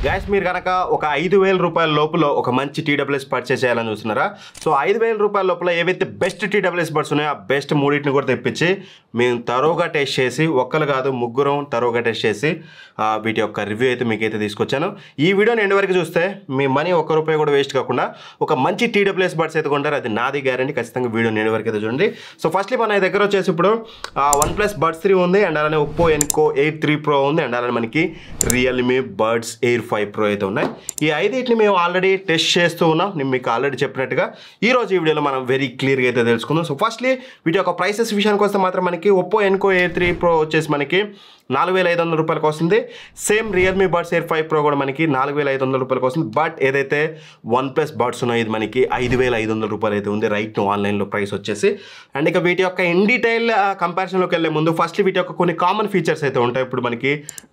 Guys మీరు కనుక ఒక 5,000 రూపాయల లోపల ఒక మంచి TWS పర్చేస్ చేయాలని చూస్తున్నారా? సో 5,000 రూపాయల లోపల ఏవైతే బెస్ట్ TWS బడ్స్ ఉన్నాయో ఆ బెస్ట్ మూడింటిని కూడా తెప్పించి మేము తరోగా టెస్ట్ చేసి ఒక్కరు కాదు ముగ్గురం తరోగా టెస్ట్ చేసి వీటి యొక్క రివ్యూ అయితే మీకైతే తీసుకొచ్చాను. ఈ వీడియోని ఎండ్ వరకు చూస్తే మీ మనీ ఒక్క రూపాయి కూడా వేస్ట్ కాకుండా ఒక మంచి TWS బడ్స్ అయితే కొంటారు, అది నాది గ్యారంటీ. ఖచ్చితంగా వీడియోని ఎండ్ వరకు అయితే చూడండి. సో ఫస్ట్లీ మన దగ్గర వచ్చేసి ఇప్పుడు OnePlus Buds 3 ఉంది, అండ్ అలానే Oppo Enco 8 III Pro ఉంది, అండ్ అలానే మనకి Realme Buds Air 5 Pro అయితే ఉన్నాయి. ఈ ఐదింటిని మేము ఆల్రెడీ టెస్ట్ చేస్తూ ఉన్నాం. నేను మీకు ఆల్రెడీ చెప్పినట్టుగా ఈ రోజు ఈ వీడియోలో మనం వెరీ క్లియర్గా అయితే తెలుసుకుందాం. సో ఫస్ట్లీ వీటి యొక్క ప్రైసెస్ విషయానికి వస్తే మాత్రం మనకి Oppo Enco 8 III Pro వచ్చేసి మనకి 4,500 రూపాయలకు వస్తుంది. Same Realme Buds Air 5 Pro కూడా మనకి 4,500 రూపాయలకు వస్తుంది. బట్ ఏదైతే OnePlus బడ్స్ ఉన్నాయో ఇది మనకి 5,500 రూపాయలు అయితే ఉంది రైట్ ఆన్లైన్లో ప్రైస్ వచ్చేసి. అండ్ ఇక వీటి యొక్క ఇన్ డీటెయిల్ కంపారిజన్లోకి వెళ్ళే ముందు ఫస్ట్ వీటి యొక్క కొన్ని కామన్ ఫీచర్స్ అయితే ఉంటాయి. ఇప్పుడు మనకి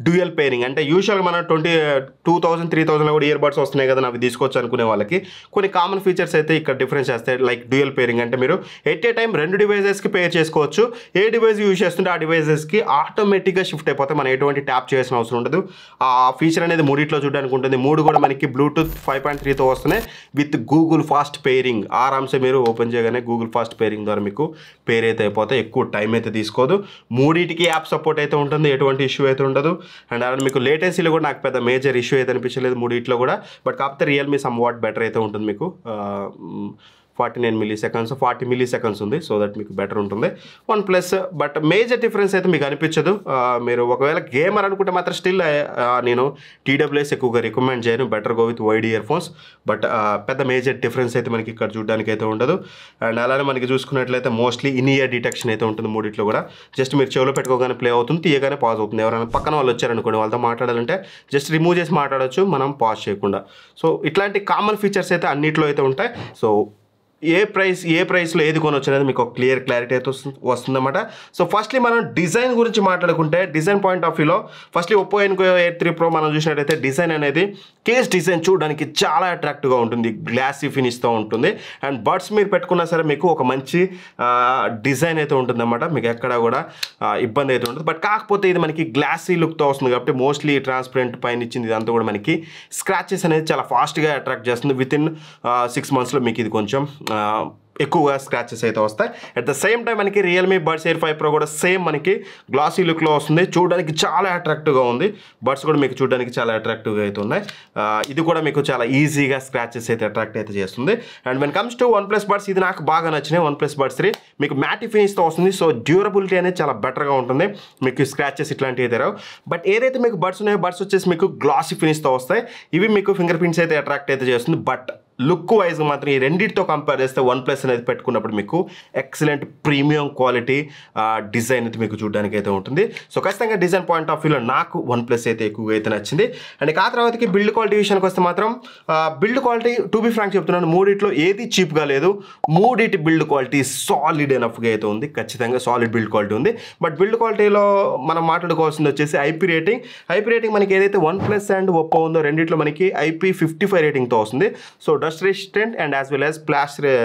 డ్యూయల్ పేరింగ్ అంటే యూజువల్గా మనం 2,000 3,000 కూడా ఇయర్ బడ్స్ వస్తున్నాయి కదా అవి తీసుకోవచ్చు అనుకునే వాళ్ళకి కొన్ని కామన్ ఫీచర్స్ అయితే ఇక్కడ డిఫరెన్స్ చేస్తాయి. లైక్ డ్యూయల్ పేరింగ్ అంటే మీరు ఎట్ ఏ టైం 2 డివైజెస్కి పేర్ చేసుకోవచ్చు. ఏ డివైస్ యూజ్ చేస్తుంటే ఆ డివైజెస్కి ఆటోమేటిక్గా షిఫ్ట్ అయిపోతే మనం ఎటువంటి ట్యాప్ చేయాల్సిన అవసరం ఉండదు. ఆ ఫీచర్ అనేది మూడిట్లో చూడడానికి ఉంటుంది. మూడు కూడా మనకి బ్లూటూత్ 5.3తో వస్తున్నాయి విత్ గూగుల్ ఫాస్ట్ పేరింగ్. ఆరామ్సే మీరు ఓపెన్ చేయగానే గూగుల్ ఫాస్ట్ పేరింగ్ ద్వారా మీకు పేర్ అయితే అయిపోతే ఎక్కువ టైం అయితే తీసుకోదు. మూడింటికి యాప్ సపోర్ట్ అయితే ఉంటుంది, ఎటువంటి ఇష్యూ అయితే ఉండదు. అండ్ అలానే మీకు లేటెన్సీలో కూడా నాకు పెద్ద మేజర్ ఇష్యూ అయితే అనిపించలేదు మూడింటిలో కూడా. బట్ కాకపోతే రియల్మీ సమ్ వాట్ బెటర్ అయితే ఉంటుంది. మీకు 49 milliseconds 40 milliseconds ఉంది, సో దట్ మీకు బెటర్ ఉంటుంది OnePlus. బట్ మేజర్ డిఫరెన్స్ అయితే మీకు అనిపించదు. మీరు ఒకవేళ గేమర్ అనుకుంటే మాత్రం స్టిల్ నేను TWS ఎక్కువగా రికమెండ్ చేయను. Better go with wide ear phones. But పెద్ద మేజర్ డిఫరెన్స్ అయితే మనకి ఇక్కడ చూడడానికి అయితే ఉండదు. అండ్ అలానే మనకి చూసుకున్నట్లయితే మోస్ట్లీ ఇన్ ఇయర్ డిటెక్షన్ అయితే ఉంటుంది మూడిట్లో కూడా. జస్ట్ మీరు చెవులో పెట్టుకోగానే ప్లే అవుతుంది, తీయగానే పాజ్ అవుతుంది. ఎవరైనా పక్కన వాళ్ళు వచ్చారనుకోండి వాళ్ళతో మాట్లాడాలంటే జస్ట్ రిమూవ్ చేసి మాట్లాడవచ్చు మనం పాజ్ చేయకుండా. సో ఇట్లాంటి కామన్ ఫీచర్స్ అయితే అన్నిట్లో అయితే ఉంటాయి. సో ఏ ప్రైస్లో ఏది కొనవచ్చు అనేది మీకు ఒక క్లారిటీ అయితే వస్తుందన్నమాట. సో ఫస్ట్లీ మనం డిజైన్ గురించి మాట్లాడుకుంటే డిజైన్ పాయింట్ ఆఫ్ వ్యూలో firstly Oppo Enco 8 III Pro మనం చూసినట్టయితే డిజైన్ అనేది కేస్ డిజైన్ చూడడానికి చాలా అట్రాక్టివ్గా ఉంటుంది, గ్లాసీ ఫినిష్తో ఉంటుంది. అండ్ బడ్స్ మీరు పెట్టుకున్నా సరే మీకు ఒక మంచి డిజైన్ అయితే ఉంటుందన్నమాట. మీకు ఎక్కడ కూడా ఇబ్బంది అయితే ఉంటుంది. బట్ కాకపోతే ఇది మనకి గ్లాసీ లుక్తో వస్తుంది కాబట్టి మోస్ట్లీ ట్రాన్స్పరెంట్ పైన ఇచ్చింది ఇదంతా కూడా మనకి స్క్రాచెస్ అనేది చాలా ఫాస్ట్గా అట్రాక్ట్ చేస్తుంది. వితిన్ 6 monthsలో మీకు ఇది కొంచెం ఎక్కువగా స్క్రాచెస్ అయితే వస్తాయి. అట్ ద సేమ్ టైం మనకి Realme Buds Air 5 Pro కూడా సేమ్ మనకి గ్లాసీ లుక్లో వస్తుంది, చూడడానికి చాలా అట్రాక్టివ్గా ఉంది. బడ్స్ కూడా మీకు చూడడానికి చాలా అట్రాక్టివ్గా అయితే ఉన్నాయి. ఇది కూడా మీకు చాలా ఈజీగా స్క్రాచెస్ అయితే అట్రాక్ట్ అయితే చేస్తుంది. And when comes to OnePlus buds ఇది నాకు బాగా నచ్చినాయి. OnePlus Buds 3 మీకు మ్యాటి ఫినిష్తో వస్తుంది. సో డ్యూరబిలిటీ అనేది చాలా బెటర్గా ఉంటుంది, మీకు స్క్రాచెస్ ఇట్లాంటివి అయితే రావు. బట్ ఏదైతే మీకు బడ్స్ ఉన్నాయో బడ్స్ వచ్చేసి మీకు గ్లాసీ ఫినిష్తో వస్తాయి. ఇవి మీకు ఫింగర్ ప్రింట్స్ అయితే అట్రాక్ట్ అయితే చేస్తుంది. బట్ లుక్ వైజ్గా మాత్రం ఈ రెండింటితో కంపేర్ చేస్తే OnePlus అనేది పెట్టుకున్నప్పుడు మీకు ఎక్సలెంట్ ప్రీమియం క్వాలిటీ డిజైన్ అయితే మీకు చూడడానికి అయితే ఉంటుంది. సో ఖచ్చితంగా డిజైన్ పాయింట్ ఆఫ్ వ్యూలో నాకు OnePlus అయితే ఎక్కువగా అయితే నచ్చింది. అండ్ ఆ తర్వాతకి బిల్డ్ క్వాలిటీ విషయానికి వస్తే మాత్రం build quality to be frank చెప్తున్నాను మూడిట్లో ఏది చీప్గా లేదు. మూడిటి బిల్డ్ క్వాలిటీ సాలిడ్ ఎనఫ్గా అయితే ఉంది, ఖచ్చితంగా సాలిడ్ బిల్డ్ క్వాలిటీ ఉంది. బట్ బిల్డ్ క్వాలిటీలో మనం మాట్లాడుకోవాల్సింది వచ్చేసి IP రేటింగ్. మనకి ఏదైతే OnePlus అండ్ Oppo ఉందో రెండిట్లో మనకి IP55 రేటింగ్తో వస్తుంది. So dust resistant and as well as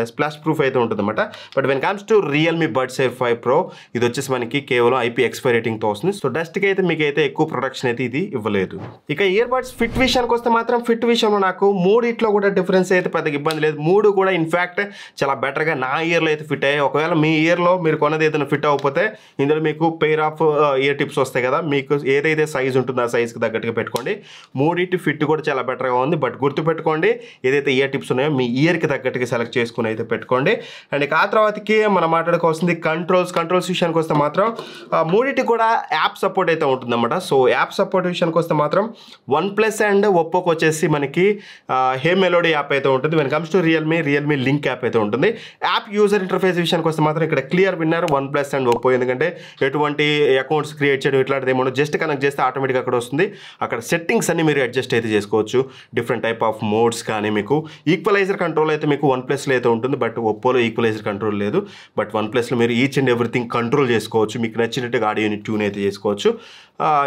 splash proof అయితే ఉంటుంది అనమాట. But when comes to Realme Buds Air 5 Pro ఇది వచ్చేసి మనకి కేవలం IP65 రేటింగ్తో వస్తుంది. సో డస్ట్కి అయితే మీకు అయితే ఎక్కువ ప్రొటెక్షన్ అయితే ఇది ఇవ్వలేదు. ఇక ఇయర్ బడ్స్ ఫిట్ విషయానికి వస్తే మాత్రం ఫిట్ విషయంలో నాకు మూడిట్లో కూడా డిఫరెన్స్ అయితే పెద్దగా ఇబ్బంది లేదు. మూడు కూడా ఇన్ఫ్యాక్ట్ చాలా బెటర్గా నా ఇయర్లో అయితే ఫిట్ అయ్యాయి. ఒకవేళ మీ ఇయర్లో మీరు కొన్నది ఏదైనా ఫిట్ అవ్వకపోతే ఇందులో మీకు పెయిర్ ఆఫ్ ఇయర్ టిప్స్ వస్తాయి కదా, మీకు ఏదైతే సైజ్ ఉంటుందో ఆ సైజ్కి తగ్గట్టుగా పెట్టుకోండి. మూడింటి ఫిట్ కూడా చాలా బెటర్గా ఉంది. బట్ గుర్తుపెట్టుకోండి ఏదైతే ఇయర్ టిప్స్ ఉన్నాయో మీ ఇయర్కి తగ్గట్టుగా సెలెక్ట్ చేసుకుని అయితే పెట్టుకోండి. అండ్ ఆ తర్వాతకి మనం మాట్లాడుకోవాల్సింది కంట్రోల్స్ విషయానికి వస్తే మాత్రం మూడింటికి కూడా యాప్ సపోర్ట్ అయితే ఉంటుందన్నమాట. సో యాప్ సపోర్ట్ విషయానికి వస్తే మాత్రం OnePlus అండ్ Oppoకి వచ్చేసి మనకి హే మెలోడీ యాప్ అయితే ఉంటుంది. When comes to Realme link app అయితే ఉంటుంది. యాప్ యూజర్ ఇంటర్ఫేస్ విషయానికి వస్తే మాత్రం ఇక్కడ clear winner OnePlus and Oppo. ఎందుకంటే ఎటువంటి అకౌంట్స్ క్రియేట్ చేయడం ఇట్లాంటిది ఏమో జస్ట్ కనెక్ట్ చేస్తే ఆటోమేటిక్గా అక్కడ వస్తుంది. అక్కడ సెట్టింగ్స్ అన్ని మీరు అడ్జస్ట్ అయితే చేసుకోవచ్చు. డిఫరెంట్ టైప్ ఆఫ్ మోడ్స్ కానీ మీకు ఈక్వలైజర్ కంట్రోల్ అయితే మీకు OnePlusలో అయితే ఉంటుంది. బట్ Oppoలో ఈక్వలైజర్ కంట్రోల్ లేదు. బట్ OnePlusలో మీరు ఈచ్ అండ్ ఎవ్రీథింగ్ కంట్రోల్ చేసుకోవచ్చు. మీకు నచ్చినట్టుగా ఆడియోని ట్యూన్ అయితే చేసుకోవచ్చు.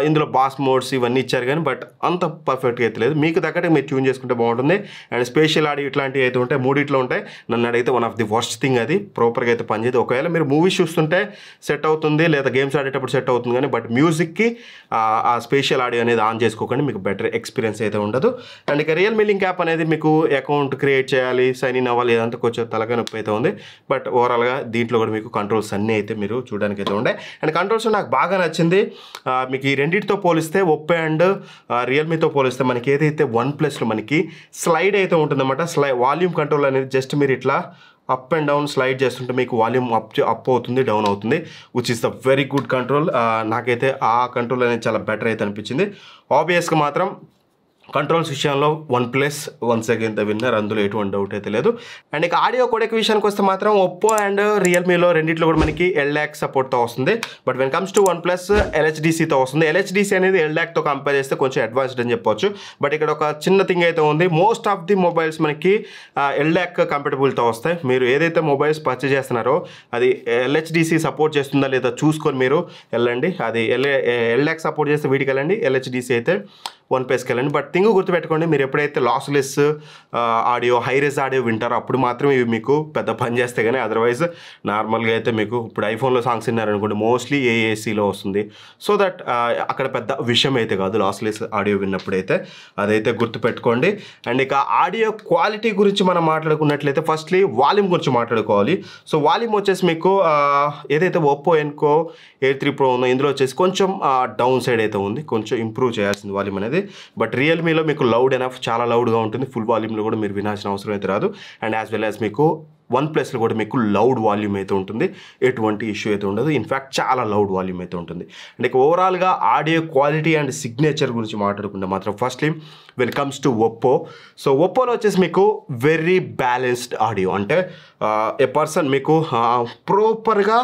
ఇందులో బాస్ మోడ్స్ ఇవన్నీ ఇచ్చారు కానీ బట్ అంత పర్ఫెక్ట్గా అయితే లేదు. మీకు తగ్గట్టు మీరు ట్యూన్ చేసుకుంటే బాగుంటుంది. అండ్ స్పేషల్ ఆడియో ఇట్లాంటివి అయితే ఉంటాయి, మూడిట్లో ఉంటాయి. నన్ను అడిగితే one of the worst thing అది ప్రాపర్గా అయితే పనిచేయదు. ఒకవేళ మీరు మూవీస్ చూస్తుంటే సెట్ అవుతుంది, లేదా గేమ్స్ ఆడేటప్పుడు సెట్ అవుతుంది కానీ బట్ మ్యూజిక్కి ఆ స్పేషల్ ఆడియో అనేది ఆన్ చేసుకోకండి, మీకు బెటర్ ఎక్స్పీరియన్స్ అయితే ఉండదు. అండ్ ఇక రియల్మీ లింక్ యాప్ అనేది మీకు అకౌంట్ క్రియేట్ చేయాలి, సైన్ ఇన్ అవ్వాలి, ఇదంతా కొంచెం తలగా నొప్పి అయితే ఉంది. బట్ ఓవరాల్గా దీంట్లో కూడా మీకు కంట్రోల్స్ అన్నీ అయితే మీరు చూడడానికి అయితే ఉండే. అండ్ కంట్రోల్స్ నాకు బాగా నచ్చింది. మీకు ఈ రెండింటితో పోలిస్తే ఒప్పో అండ్ రియల్మీతో పోలిస్తే మనకి ఏదైతే వన్ ప్లస్లో మనకి స్లైడ్ అయితే ఉంటుందన్నమాట. వాల్యూమ్ కంట్రోల్ అనేది జస్ట్ మీరు ఇట్లా అప్ అండ్ డౌన్ స్లైడ్ చేస్తుంటే మీకు వాల్యూమ్ అప్ అవుతుంది, డౌన్ అవుతుంది, which is the very good control. నాకైతే ఆ కంట్రోల్ అనేది చాలా బెటర్ అయితే అనిపించింది. ఆబ్వియస్గా మాత్రం కంట్రోల్స్ విషయంలో one plus once again the winner, అందులో ఎటువంటి డౌట్ అయితే లేదు. అండ్ ఇక ఆడియో కోడెక్ విషయానికి వస్తే మాత్రం ఒప్పో అండ్ రియల్మీలో రెండింటిలో కూడా మనకి LDAC సపోర్ట్తో వస్తుంది. But when comes to OnePlus LHDCతో వస్తుంది. LHDC అనేది LDACతో కంపేర్ చేస్తే కొంచెం అడ్వాన్స్డ్ అని చెప్పొచ్చు. బట్ ఇక్కడ ఒక చిన్న థింగ్ అయితే ఉంది, మోస్ట్ ఆఫ్ ది మొబైల్స్ మనకి LDAC కంపాటబుల్తో వస్తాయి. మీరు ఏదైతే మొబైల్స్ పర్చేజ్ చేస్తున్నారో అది LHDC సపోర్ట్ చేస్తుందా లేదా చూసుకొని మీరు వెళ్ళండి. అది LDAC సపోర్ట్ చేస్తే వీటికి వెళ్ళండి, LHDC అయితే వన్ ప్లస్కి వెళ్ళండి. బట్ థింగ్ గుర్తుపెట్టుకోండి, మీరు ఎప్పుడైతే లాస్లెస్ ఆడియో, హైరెస్ ఆడియో వింటారో అప్పుడు మాత్రం ఇవి మీకు పెద్ద పని చేస్తే కానీ అదర్వైజ్ నార్మల్గా అయితే మీకు ఇప్పుడు ఐఫోన్లో సాంగ్స్ విన్నారనుకోండి మోస్ట్లీ AACలో వస్తుంది. సో దట్ అక్కడ పెద్ద విషయం అయితే కాదు లాస్లెస్ ఆడియో విన్నప్పుడైతే, అదైతే గుర్తుపెట్టుకోండి. అండ్ ఇక ఆడియో క్వాలిటీ గురించి మనం మాట్లాడుకున్నట్లయితే ఫస్ట్లీ వాల్యూమ్ గురించి మాట్లాడుకోవాలి. సో వాల్యూమ్ వచ్చేసి మీకు ఏదైతే ఒప్పో ఎన్కో A3 Pro ఉందో ఇందులో వచ్చేసి కొంచెం డౌన్ సైడ్ అయితే ఉంది, కొంచెం ఇంప్రూవ్ చేయాల్సింది వాల్యూమ్ అనేది. బట్ రియల్మీలో మీకు లౌడ్ ఎనఫ్, చాలా లౌడ్గా ఉంటుంది, ఫుల్ వాల్యూమ్లో కూడా మీరు వినాల్సిన అవసరం అయితే రాదు. అండ్ యాజ్ వెల్ యాజ్ మీకు వన్ ప్లస్లో కూడా మీకు లౌడ్ వాల్యూమ్ అయితే ఉంటుంది, ఎటువంటి ఇష్యూ అయితే ఉండదు, ఇన్ఫ్యాక్ట్ చాలా లౌడ్ వాల్యూమ్ అయితే ఉంటుంది. అండ్ ఇక ఓవరాల్గా ఆడియో క్వాలిటీ అండ్ సిగ్నేచర్ గురించి మాట్లాడుకుంటే మాత్రం firstly when comes to Oppo. So ఒప్పోలో వచ్చేసి మీకు వెరీ బ్యాలెన్స్డ్ ఆడియో, అంటే ఏ పర్సన్ మీకు ప్రాపర్గా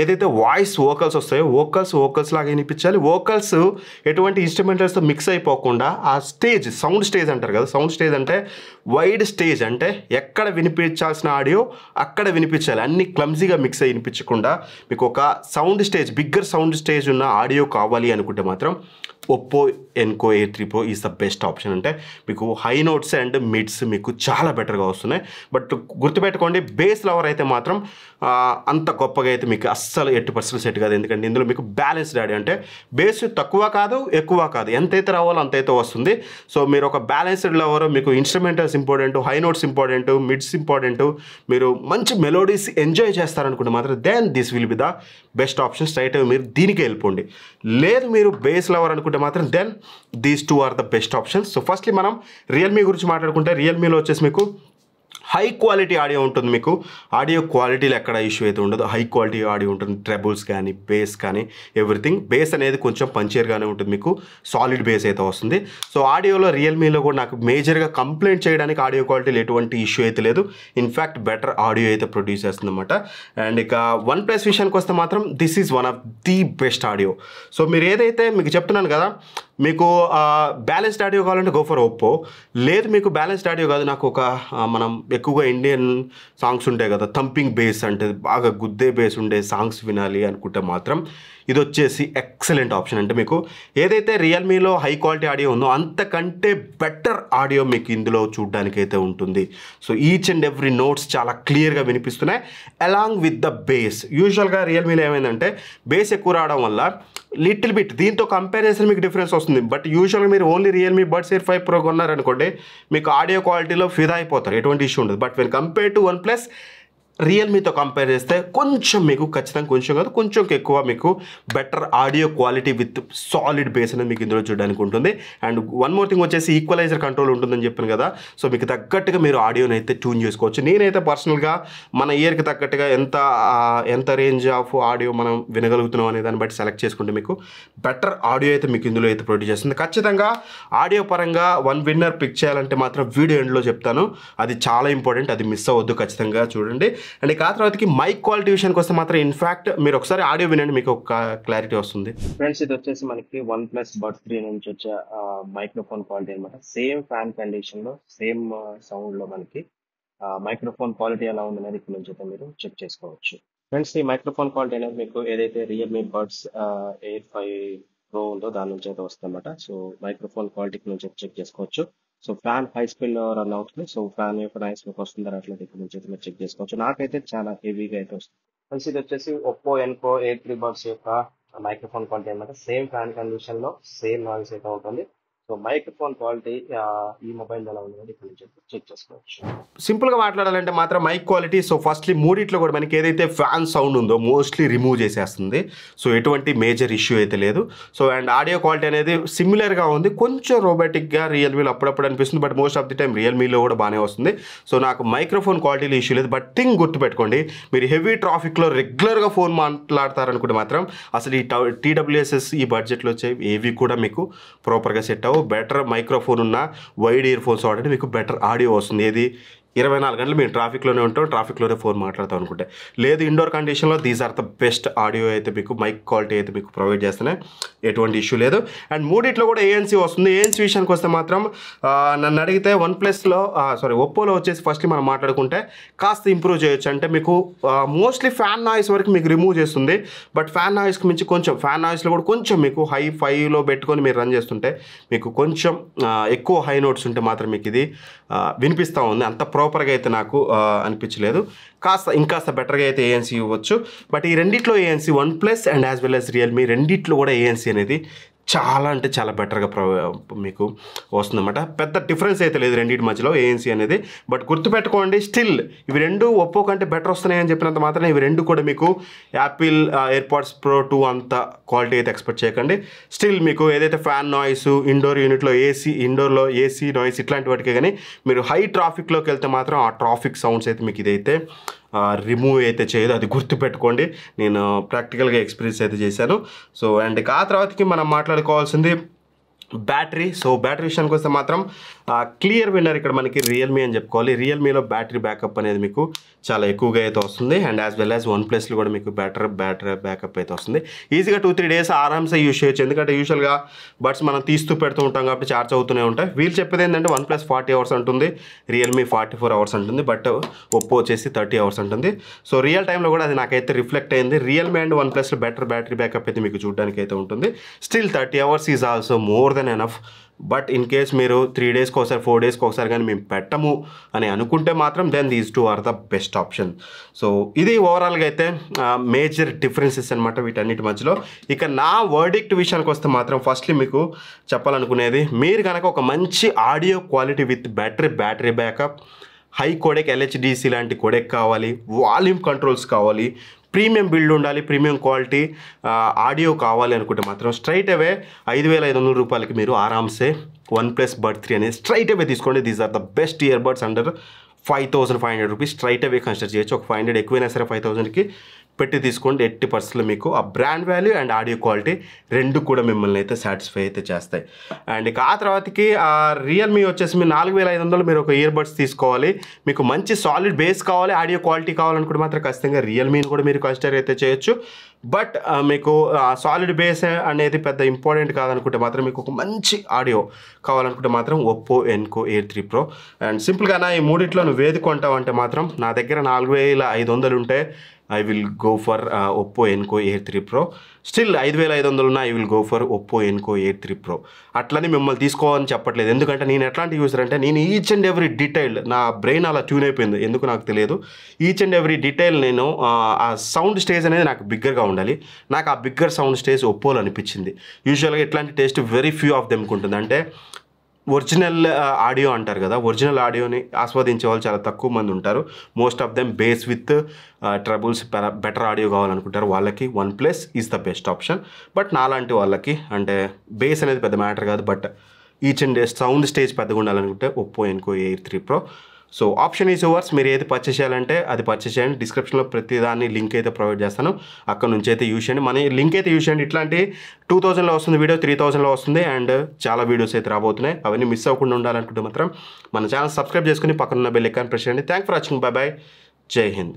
ఏదైతే వాయిస్ వోకల్స్ వస్తాయో వోకల్స్ లాగా వినిపించాలి. వోకల్స్ ఎటువంటి ఇన్స్ట్రుమెంటల్స్తో మిక్స్ అయిపోకుండా ఆ స్టేజ్, సౌండ్ స్టేజ్ అంటారు కదా, సౌండ్ స్టేజ్ అంటే వైడ్ స్టేజ్, అంటే ఎక్కడ వినిపించాల్సిన ఆడియో అక్కడ వినిపించాలి, అన్ని క్లమ్జీగా మిక్స్ అయ్యి వినిపించకుండా మీకు ఒక sound stage, bigger sound stage ఉన్న ఆడియో కావాలి అనుకుంటే మాత్రం Oppo Enco A3 Pro is the best option. అంటే మీకు హై నోట్స్ అండ్ మిడ్స్ మీకు చాలా బెటర్గా వస్తున్నాయి. బట్ గుర్తుపెట్టుకోండి, బేస్ లవర్ అయితే మాత్రం అంత గొప్పగా అయితే మీకు అస్సలు 80% సెట్ కాదు. ఎందుకంటే ఇందులో మీకు బ్యాలెన్స్డ్ ఆడియో, అంటే బేస్ తక్కువ కాదు ఎక్కువ కాదు, ఎంతైతే రావాలో అంతైతే వస్తుంది. సో మీరు ఒక బ్యాలెన్స్డ్ లవర్, మీకు instrumentals important, high notes important, mids important, మీరు మంచి మెలోడీస్ ఎంజాయ్ చేస్తారనుకుంటే మాత్రం then this will be the best option. Straight మీరు దీనికి వెళ్ళిపోండి. లేదు మీరు బేస్ లవర్ అనుకుంటే మాత్రం then these two are the best options. So firstly మనం రియల్మీ గురించి మాట్లాడుకుంటే రియల్మీలో వచ్చేసి మీకు హై క్వాలిటీ ఆడియో ఉంటుంది. మీకు ఆడియో క్వాలిటీలో ఎక్కడ ఇష్యూ అయితే ఉండదు, హై క్వాలిటీ ఆడియో ఉంటుంది. ట్రెబుల్స్ కానీ బేస్ కానీ ఎవ్రీథింగ్. బేస్ అనేది కొంచెం పంచియర్గానే ఉంటుంది, మీకు సాలిడ్ బేస్ అయితే వస్తుంది. సో ఆడియోలో రియల్మీలో కూడా నాకు మేజర్గా కంప్లైంట్ చేయడానికి ఆడియో క్వాలిటీలో ఎటువంటి ఇష్యూ అయితే లేదు, ఇన్ఫ్యాక్ట్ బెటర్ ఆడియో అయితే ప్రొడ్యూస్ చేస్తుంది అనమాట. అండ్ ఇక వన్ ప్లస్ విషయానికి వస్తే మాత్రం this is one of the best audio. So మీరు ఏదైతే మీకు చెప్తున్నాను కదా, మీకు బ్యాలెన్స్డ్ ఆడియో కావాలంటే గో ఫర్ ఒప్పో. లేదు మీకు బ్యాలెన్స్డ్ ఆడియో కాదు, నాకు ఒక మనం ఎక్కువగా ఇండియన్ సాంగ్స్ ఉంటాయి కదా, థంపింగ్ బేస్ అంటే బాగా గుద్దే బేస్ ఉండే సాంగ్స్ వినాలి అనుకుంటే మాత్రం ఇది వచ్చేసి ఎక్సలెంట్ ఆప్షన్. అంటే మీకు ఏదైతే రియల్మీలో హై క్వాలిటీ ఆడియో ఉందో అంతకంటే బెటర్ ఆడియో మీకు ఇందులో చూడడానికి అయితే ఉంటుంది. So each and every notes చాలా క్లియర్గా వినిపిస్తున్నాయి అలాంగ్ విత్ ద బేస్. యూజువల్గా రియల్మీలో ఏమైందంటే బేస్ ఎక్కువ రావడం వల్ల లిటిల్ బిట్ దీంతో కంపేర్ చేస్తే మీకు డిఫరెన్స్ వస్తుంది. బట్ యూజువల్గా మీరు only Realme buds air 5 Pro కొన్నారనుకోండి, మీకు ఆడియో క్వాలిటీలో ఫిదా అయిపోతారు, ఎటువంటి ఇష్యూ ఉండదు. But when compare to OnePlus రియల్మీతో కంపేర్ చేస్తే కొంచెం మీకు ఖచ్చితంగా కొంచెం కాదు కొంచెం ఎక్కువ మీకు better audio quality with solid bass అనేది మీకు ఇందులో చూడడానికి ఉంటుంది. అండ్ వన్ మోర్ థింగ్ వచ్చేసి ఈక్వలైజర్ కంట్రోల్ ఉంటుందని చెప్పాను కదా, సో మీకు తగ్గట్టుగా మీరు ఆడియోని అయితే ట్యూన్ చేసుకోవచ్చు. నేనైతే పర్సనల్గా మన ఇయర్కి తగ్గట్టుగా ఎంత రేంజ్ ఆఫ్ ఆడియో మనం వినగలుగుతున్నాం అనే దాన్ని బట్టి సెలెక్ట్ చేసుకుంటే మీకు బెటర్ ఆడియో అయితే మీకు ఇందులో అయితే ప్రొడ్యూస్ చేస్తుంది. ఖచ్చితంగా ఆడియో పరంగా వన్ విన్నర్ పిక్ చేయాలంటే మాత్రం వీడియో ఎండ్లో చెప్తాను, అది చాలా ఇంపార్టెంట్, అది మిస్ అవ్వద్దు, ఖచ్చితంగా చూడండి. అండ్ ఆ తర్వాతకి మైక్ క్వాలిటీ విషయానికి వస్తే మాత్రం ఇన్ఫాక్ట్ మీరు ఒకసారి ఆడియో వినండి, మీకు ఒక క్లారిటీ వస్తుంది. ఫ్రెండ్స్ ఇది వచ్చేసి మనకి వన్ ప్లస్ బడ్ 3 నుంచి వచ్చే మైక్రోఫోన్ క్వాలిటీ అనమాట. సేమ్ ఫ్యాన్ కండిషన్ లో సేమ్ సౌండ్ లో మనకి మైక్రోఫోన్ క్వాలిటీ ఎలా ఉందనేది ఇక్కడ నుంచి అయితే మీరు చెక్ చేసుకోవచ్చు. ఫ్రెండ్స్ ఈ మైక్రోఫోన్ క్వాలిటీ అనేది మీకు ఏదైతే రియల్మీ బడ్స్ ఎయిర్ 5 ప్రో ఉందో దాని నుంచి అయితే వస్తుందన్నమాట. సో మైక్రోఫోన్ క్వాలిటీకి నుంచి చెక్ చేసుకోవచ్చు. సో ఫ్యాన్ హై స్పీడ్ లో రన్ అవుతుంది. సో ఫ్యాన్ యొక్క నాయిస్ మీకు వస్తుందా రావట్లేదు ఇక్కడ నుంచి అయితే మీరు చెక్ చేసుకోవచ్చు. నాకైతే చాలా హెవీగా అయితే వస్తుంది. ఫ్రెండ్స్ ఇది వచ్చేసి ఒప్పో ఎన్కో A3 బడ్స్ యొక్క మైక్రోఫోన్ క్వాలిటీ అన్నమాట. సేమ్ ఫ్యాన్ కండిషన్ లో సేమ్ నాయిస్ అయితే ఉంటుంది. సో మైక్రోఫోన్ క్వాలిటీ ఈ మొబైల్ ఎలా ఉంది ఇక్కడ నుంచి చెక్ చేసుకోవచ్చు. సింపుల్గా మాట్లాడాలంటే మాత్రం మైక్ క్వాలిటీ సో ఫస్ట్లీ మూడిట్లో కూడా మనకి ఏదైతే ఫ్యాన్ సౌండ్ ఉందో మోస్ట్లీ రిమూవ్ చేసేస్తుంది. సో ఎటువంటి మేజర్ ఇష్యూ అయితే లేదు. సో అండ్ ఆడియో క్వాలిటీ అనేది సిమిలర్గా ఉంది, కొంచెం రోబోటిక్గా రియల్మీలో అప్పుడప్పుడు అనిపిస్తుంది, but most of the time రియల్మీలో కూడా బాగానే వస్తుంది. సో నాకు మైక్రోఫోన్ క్వాలిటీలో ఇష్యూ లేదు. బట్ థింగ్ గుర్తుపెట్టుకోండి, మీరు హెవీ ట్రాఫిక్లో రెగ్యులర్గా ఫోన్ మాట్లాడతారనుకుంటే మాత్రం అసలు ఈ TWSS ఈ బడ్జెట్లో వచ్చే ఏవి కూడా మీకు ప్రాపర్గా సెట్ అవ్వవు. బెటర్ మైక్రోఫోన్ ఉన్న వైడ్ ఇయర్ ఫోన్స్ వాడండి, మీకు బెటర్ ఆడియో వస్తుంది. ఏది 24 గంటలు మేము ట్రాఫిక్లోనే ఉంటాం, ట్రాఫిక్లోనే ఫోన్ మాట్లాడతాం అనుకుంటే. లేదు ఇండోర్ కండిషన్లో these are the best audio అయితే మీకు మైక్ క్వాలిటీ అయితే మీకు ప్రొవైడ్ చేస్తున్నాయి, ఎటువంటి ఇష్యూ లేదు. అండ్ మూడిట్లో కూడా ANC వస్తుంది. ANC విషయానికి వస్తే మాత్రం నన్ను అడిగితే ఒప్పోలో వచ్చేసి ఫస్ట్లీ మనం మాట్లాడుకుంటే కాస్త ఇంప్రూవ్ చేయొచ్చు. అంటే మీకు మోస్ట్లీ ఫ్యాన్ నాయిస్ వరకు మీకు రిమూవ్ చేస్తుంది, బట్ ఫ్యాన్ నాయిస్కి మించి కొంచెం ఫ్యాన్ నాయిస్లో కూడా కొంచెం మీకు హై 5లో పెట్టుకొని మీరు రన్ చేస్తుంటే మీకు కొంచెం ఎక్కువ హై నోట్స్ ఉంటే మాత్రం మీకు ఇది వినిపిస్తూ ఉంది. అంత ప్రాపర్గా అయితే నాకు అనిపించలేదు. ఇంకాస్త బెటర్గా అయితే ANC ఇవ్వచ్చు. బట్ ఈ రెండిట్లో ANC OnePlus and as well as Realme రెండిట్లో కూడా ANC అనేది చాలా అంటే చాలా బెటర్గా మీకు వస్తుందన్నమాట. పెద్ద డిఫరెన్స్ అయితే లేదు రెండింటి మధ్యలో ANC అనేది. బట్ గుర్తుపెట్టుకోండి, స్టిల్ ఇవి రెండు ఒప్పో కంటే బెటర్ వస్తున్నాయని చెప్పినంత మాత్రం ఇవి రెండు కూడా మీకు యాపిల్ AirPods Pro 2 అంత క్వాలిటీ అయితే ఎక్స్పెక్ట్ చేయకండి. స్టిల్ మీకు ఏదైతే ఫ్యాన్ నాయిస్, ఇండోర్ యూనిట్లో ఇండోర్లో AC నాయిస్ ఇట్లాంటి వాటికే కానీ మీరు హై ట్రాఫిక్లోకి వెళ్తే మాత్రం ఆ ట్రాఫిక్ సౌండ్స్ అయితే మీకు ఇదైతే రిమూవ్ అయితే చేయదు, అది గుర్తుపెట్టుకోండి. నేను ప్రాక్టికల్గా ఎక్స్పీరియన్స్ అయితే చేశాను. సో అండ్ ఆ తర్వాతకి మనం మాట్లాడుకోవాల్సింది బ్యాటరీ. సో బ్యాటరీ విషయానికి వస్తే మాత్రం క్లియర్ విన్నర్ ఇక్కడ మనకి రియల్మీ అని చెప్పుకోవాలి. రియల్మీలో బ్యాటరీ బ్యాకప్ అనేది మీకు చాలా ఎక్కువగా అయితే వస్తుంది. అండ్ యాజ్ వెల్ యాజ్ OnePlusలో కూడా మీకు బ్యాటరీ బ్యాకప్ అయితే వస్తుంది. ఈజీగా 2-3 డేస్ ఆరామ్సే యూజ్ చేయొచ్చు. ఎందుకంటే యూజువల్గా బడ్స్ మనం తీస్తూ పెడుతూ ఉంటాం కాబట్టి ఛార్జ్ అవుతూనే ఉంటాయి. వీళ్ళు చెప్పేది ఏంటంటే OnePlus 40 అవర్స్ అంటుంది, రియల్మీ 44 అవర్స్ అంటుంది, బట్ ఒప్పో వచ్చేసి 30 అవర్స్ అంటుంది. సో రియల్ టైంలో కూడా అది నాకైతే రిఫ్లెక్ట్ అయింది. రియల్మీ అండ్ OnePlusలో బెటర్ బ్యాటరీ బ్యాకప్ అయితే మీకు చూడడానికి అయితే ఉంటుంది. Still 30 hours is also more than enough. But in case మీరు 3 డేస్కి ఒకసారి 4 డేస్కి ఒకసారి కానీ మేము పెట్టము అని అనుకుంటే మాత్రం then these 2 are the best option. So ఇది ఓవరాల్గా అయితే మేజర్ డిఫరెన్సెస్ అనమాట వీటన్నిటి మధ్యలో. ఇక నా వర్డిక్ట్ విషయానికి వస్తే మాత్రం ఫస్ట్లీ మీకు చెప్పాలనుకునేది, మీరు కనుక ఒక మంచి audio quality with battery backup, high codec LHDC లాంటి కోడెక్ కావాలి, వాల్యూమ్ కంట్రోల్స్ కావాలి, ప్రీమియం బిల్డ్ ఉండాలి, ప్రీమియం క్వాలిటీ ఆడియో కావాలి అనుకుంటే మాత్రం స్ట్రైట్ అవే 5,500 రూపాయలకి మీరు ఆరామ్సే OnePlus Bud 3 అనేది స్ట్రైట్ అవే తీసుకోండి. These are the best earbuds under 5,500 rupees. Straight away consider చేయొచ్చు. ఒక 500 ఎక్కువైనా సరే 5,000కి పెట్టి తీసుకోండి. 80% మీకు ఆ brand value and audio quality రెండు కూడా మిమ్మల్ని అయితే సాటిస్ఫై అయితే చేస్తాయి. అండ్ ఇక ఆ తర్వాతకి రియల్మీ వచ్చేసి మీరు 4,500 మీరు ఒక ఇయర్ బడ్స్ తీసుకోవాలి. మీకు మంచి సాలిడ్ బేస్ కావాలి, ఆడియో క్వాలిటీ కావాలనుకుంటే మాత్రం ఖచ్చితంగా రియల్మీని కూడా మీరు కన్సిడర్ అయితే చేయొచ్చు. బట్ మీకు సాలిడ్ బేస్ అనేది పెద్ద ఇంపార్టెంట్ కాదనుకుంటే మాత్రం మీకు ఒక మంచి ఆడియో కావాలనుకుంటే మాత్రం Oppo Enco A3 Pro. And సింపుల్గా ఈ మూడిట్లో నువ్వు ఏది కొంటావు అంటే మాత్రం నా దగ్గర 4,500 ఉంటే I will go for Oppo Enco A3 Pro. Still 5,500 ఉన్నా I will go for Oppo Enco A3 Pro. అట్లని మిమ్మల్ని తీసుకోవాలని చెప్పట్లేదు. ఎందుకంటే నేను ఎట్లాంటి యూజర్ అంటే నేను ఈచ్ అండ్ ఎవ్రీ డీటెయిల్, నా బ్రెయిన్ అలా ట్యూన్ అయిపోయింది ఎందుకు నాకు తెలియదు. ఈచ్ అండ్ ఎవ్రీ డీటెయిల్ నేను ఆ సౌండ్ స్టేజ్ అనేది నాకు బిగ్గర్గా ఉండాలి. నాకు ఆ బిగ్గర్ సౌండ్ స్టేజ్ ఒప్పోలో అనిపించింది. యూజువల్గా ఇట్లాంటి టేస్ట్ వెరీ ఫ్యూ ఆఫ్ దెమ్కి ఉంటుంది. అంటే ఒరిజినల్ ఆడియో అంటారు కదా, ఒరిజినల్ ఆడియోని ఆస్వాదించే వాళ్ళు చాలా తక్కువ మంది ఉంటారు. Most of them bass with trebles better audio కావాలనుకుంటారు. వాళ్ళకి OnePlus is the best option. But నాలాంటి వాళ్ళకి అంటే బేస్ అనేది పెద్ద మ్యాటర్ కాదు, but each and sound stage పెద్దగా ఉండాలనుకుంటే Oppo Enco A3 Pro. So option is yours. మీరు ఏది పర్చేస్ చేయాలంటే అది పర్చేస్ చేయండి. డిస్క్రిప్షన్లో ప్రతి దాన్ని లింక్ అయితే ప్రొవైడ్ చేస్తాను, అక్కడ నుంచి అయితే యూజ్ చేయండి. మన లింక్ అయితే యూజ్ చేయండి. ఇట్లాంటి 2,000లో వస్తుంది వీడియో, 3,000లో వస్తుంది, అండ్ చాలా వీడియోస్ అయితే రాబోతున్నాయి. అవన్నీ మిస్ అవ్వకుండా ఉండాలనుకుంటే మాత్రం మన ఛానల్ సబ్స్క్రైబ్ చేసుకుని పక్కన ఉన్న బెల్ ఐకాన్ ప్రెస్ చేయండి. Thank for watching. By by. జై హింద్.